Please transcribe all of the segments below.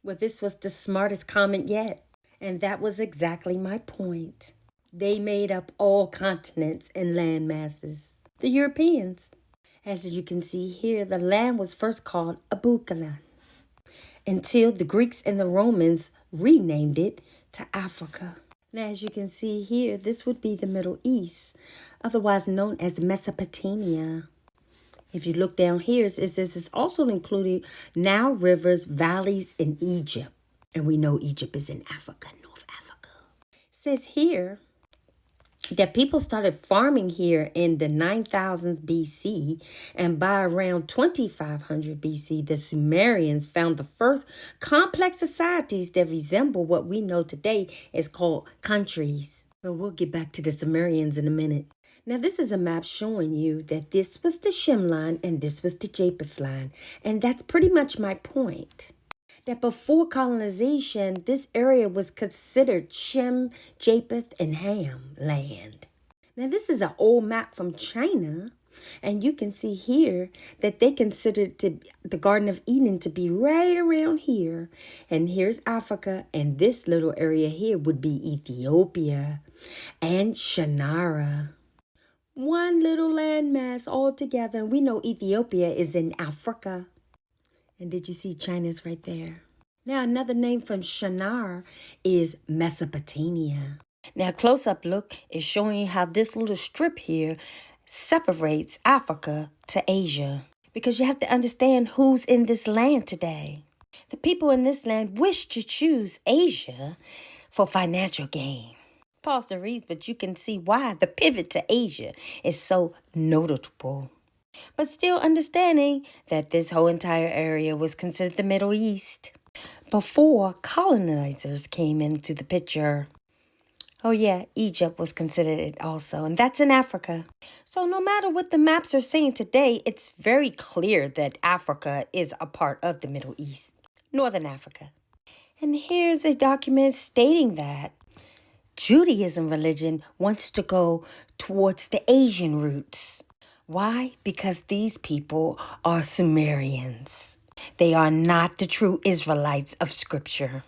Well, this was the smartest comment yet. And that was exactly my point. They made up all continents and land masses. The Europeans. As you can see here, the land was first called Abukalan until the Greeks and the Romans renamed it to Africa. Now, as you can see here, this would be the Middle East, otherwise known as Mesopotamia. If you look down here, it says it's also including Nile rivers, valleys, in Egypt. And we know Egypt is in Africa, North Africa. It says here that people started farming here in the 9000s BC, and by around 2500 BC, the Sumerians found the first complex societies that resemble what we know today is called countries. But we'll get back to the Sumerians in a minute. Now, this is a map showing you that this was the Shem line and this was the Japheth line. And that's pretty much my point. That before colonization, this area was considered Shem, Japheth, and Ham land. Now, this is an old map from China. And you can see here that they considered the Garden of Eden to be right around here. And here's Africa. And this little area here would be Ethiopia and Shinar. One little landmass all together. And we know Ethiopia is in Africa. And did you see China's right there? Now, another name from Shinar is Mesopotamia. Now, a close-up look is showing you how this little strip here separates Africa to Asia. Because you have to understand who's in this land today. The people in this land wish to choose Asia for financial gain. Pause the read, but you can see why the pivot to Asia is so notable. But still understanding that this whole entire area was considered the Middle East before colonizers came into the picture. Oh yeah, Egypt was considered it also, and that's in Africa. So no matter what the maps are saying today, it's very clear that Africa is a part of the Middle East, Northern Africa. And here's a document stating that Judaism religion wants to go towards the Asian roots. Why? Because these people are Sumerians. They are not the true Israelites of Scripture.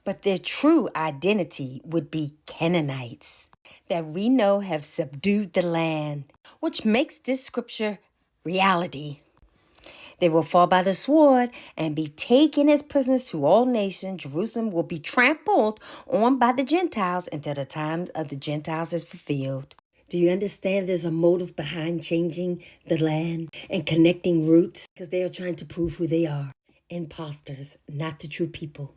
But their true identity would be Canaanites that we know have subdued the land, which makes this scripture reality. They will fall by the sword and be taken as prisoners to all nations. Jerusalem will be trampled on by the Gentiles until the time of the Gentiles is fulfilled. Do you understand there's a motive behind changing the land and connecting roots? Because they are trying to prove who they are. Imposters, not the true people.